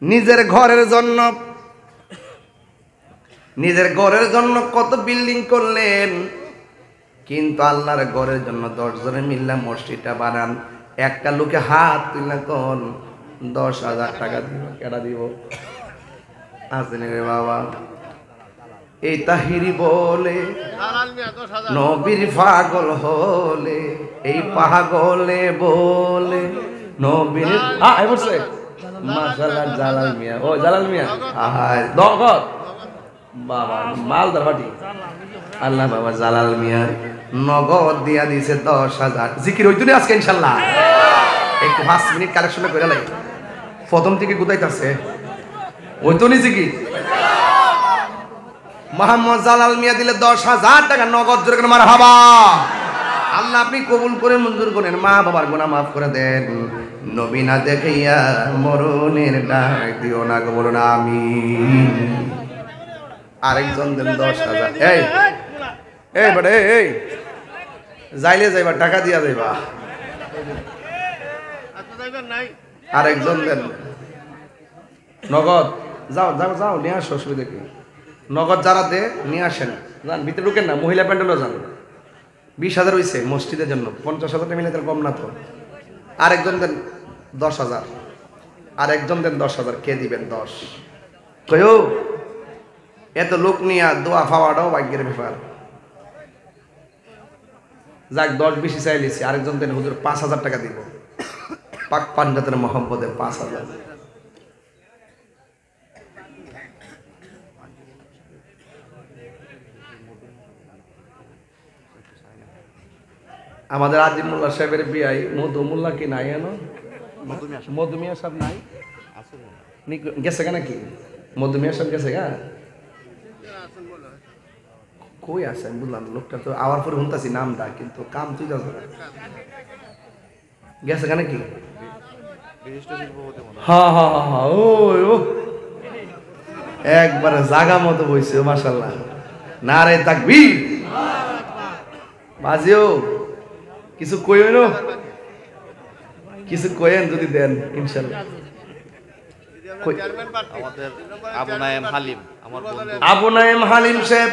নিজের ঘরের জন্য কত বিল্ডিং করলেন, কিন্তু আল্লাহর ঘরের জন্য 10 জনে মিল্লা মসজিদটা বানান। একটা লোকে হাত তুললে কোন 10,000 টাকা দিব, কেটা দিব? আসেন রে বাবা। এই তাহিরি বলে নবীর পাগল হলে, এই পাগলে বলে নবীর বলছে মাশাআল্লাহ। জালাল মিয়া, ও জালাল মিয়া, আহাই নগদ বাবা, মালদার হাটি। আল্লাহ বাবা জালাল মিয়া নগদ দিয়া দিছে 10,000। জিকির হইতো না আজকে ইনশাআল্লাহ। একটু 5 মিনিট কালেকশন করে লাই, প্রথম থেকে গুতাইতাছে হইতো নি জিকির। মোহাম্মদ জালাল মিয়া দিলে 10,000 টাকা নগদ, জোরে করে মারহাবা। আল্লাহ আপনি কবুল করে মঞ্জুর করেন, মা বাবার গুনাহ মাফ করে দেন। নবী না দেখাইয়া মরণের ডাক দিও না গো, বলুন আমিন। আরেকজন দেন 10,000। এই বড় এই যাইলে যাইবা, টাকা দিয়া যাইবা। আরেকজন দেন নগদ, যাও যাও যাও নিয়ে আসো, অসুবিধা কি? নগদ যারা দে নিয়ে আসেন, যান ভিতরে ঢুকেন না, মহিলা প্যান্ডেলও যান। 20,000 হয়েছে মসজিদের জন্য, 50,000 মিলে তার কম না তো। আরেকজন দেন 10,000, আরেকজন দেন 10,000। কে দিবেন 10? কয়ো এত লোক নিয়ে দোয়া পাওয়াটাও ভাগ্যের ব্যাপার। যাক 10 বেশি চাইলেছি। আরেকজন দেন হুজুর 5,000 টাকা দিব, পাক পাঞ্জাতের মোহাম্মদে 5,000। আমাদের আজিম মোল্লা সাহেবের বিয়াই মধু মোল্লা কি নাই? এনো মধুমিয়া সাহেব নাই, গেছে গা নাকি? মধুমিয়া সাহেব গেছে গা, কই আছে আমি বললাম। লোকটা তো আওয়ার পরে শুনতেছি নামটা, কিন্তু কাম তুই যাস গেছে গা নাকি? হ্যাঁ হ্যাঁ হ্যাঁ, ও একবারে জাগা মতো বইছে মাশাআল্লাহ। নারে তাকবীর। বাজিও কিছু কইও না, কিছু কইেন যদি দেন ইনশাআল্লাহ। আবু নাইম হালিম সাহেব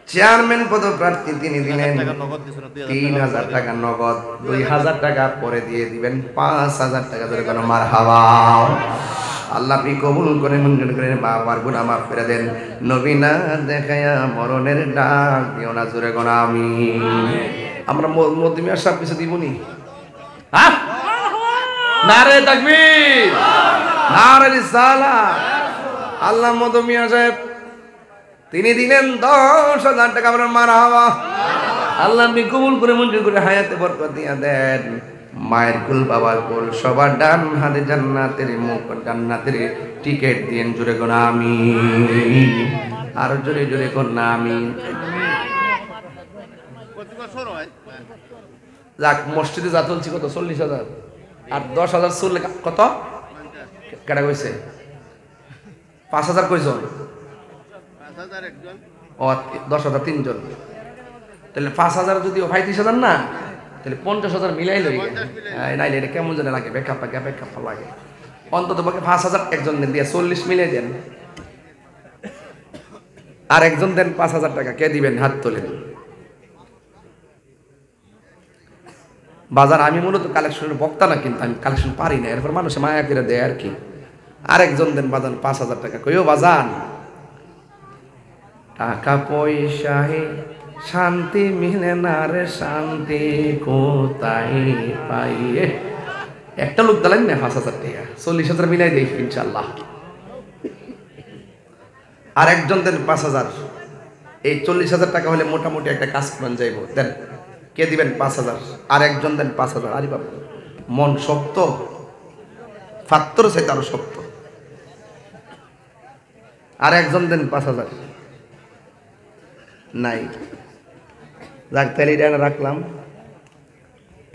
চেয়ারম্যান পদপ্রার্থী, তিনি দিলেন 3,000 টাকা নগদ। 2,000 টাকা পরে দিয়ে দিবেন 5,000 টাকা ধরে কোনো মারহাবা। আল্লাহ আপনি কবুল করে মঞ্জুর করেন, বাবার গুনাহ মাফ করে দেন। নবী না দেখায়া মরণের ডাক দিও না, জোরে কোন আমিন। আমরা মধ্যমিয়া সব কিছু দিবনি। হ্যাঁ, নারে তাকবীর, নারে রিসালাত। আল্লাহ মধ্যমিয়া সাহেব তিনি দিলেন 10,000 টাকা, আমরা মারহাবা। আল্লাহ আপনি কবুল করে মঞ্জুর করে হায়াতে বরকত দিয়া দেন। মায়ের কুল বাবার কুল সবার ডান হাতে জান্নাতের মুখ, জান্নাতের টিকিট দিয়েন, জোরে কোন আমিন। আর জোরে জোরে কোন আমিন। যাক মসজিদে যা চলছি কত 40,000, আর 10,000 চললে কত কেটা কইছে? 5,000 কয়জন? ও 10,000 3 জন। তাহলে 5,000 যদিও 35,000 না, তাহলে 50,000 মিলাই লই। নাইলে এটা কেমন জানে লাগে, বেকার লাগে। অন্তত পক্ষে 5,000 একজন দেন, দিয়ে 40 মিলাই দেন। আর একজন দেন 5,000 টাকা। কে দিবেন? হাত তোলেন। বাজার আমি মূলত কালেকশনের বক্তা না, কিন্তু আমি কালেকশন পারি না, এরপর মানুষে মায়া করে দেয় আর কি। আরেকজন দেন বাজান 5,000 টাকা। কইও বাজান, টাকা পয়সায় শান্তি মিলে না রে, শান্তি কোথায় পাই? একটা লোক দিলেন না 5,000 টাকা, 40,000 মিলাই দেই ইনশাআল্লাহ। আর একজন দেন 5,000। এই 40,000 টাকা হলে মোটামুটি একটা কাজ করেন যাইব। দেন, কে দিবেন? 5,000। আর একজন দেন 5,000। আরে বাবা, মন শক্ত, ফাত্তর চাইতে আরো শক্ত। আর একজন দেন 5,000। নাই, যাক তাহলে এটা রাখলাম।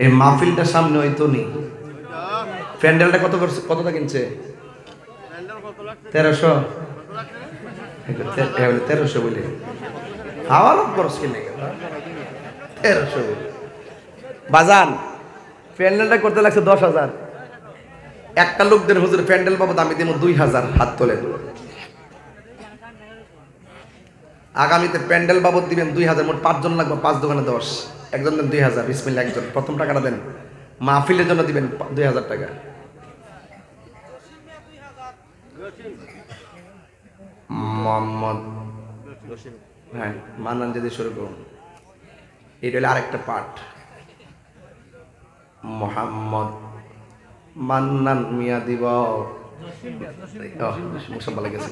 এই মাহফিলটা সামনে হইতো নি। প্যান্ডেলটা কতটা কিনছে? 1300। 1300 বলে খাওয়ার খরচ কিনে 1300 বাজান। প্যান্ডেলটা করতে লাগছে 10,000। একটা লোকদের হুজুর প্যান্ডেল বাবদ আমি দেবো 2000, হাত তোলেন। আগামীতে প্যান্ডেল বাবদ দিবেন 2000, মোট 5 জন লাগবে, 5 দোকানে 10, একজন দেন 2000, বিসমিল্লাহ একজন, প্রথম টাকাটা দেন। মাহফিলের জন্য দিবেন 2000 টাকা। মোহাম্মদ, হ্যাঁ মান্নান যদি শুরু করুন, এটা হলো আরেকটা পাঠ। মোহাম্মদ মান্নান মিয়া দিব, মুসম্বা লেগেছে।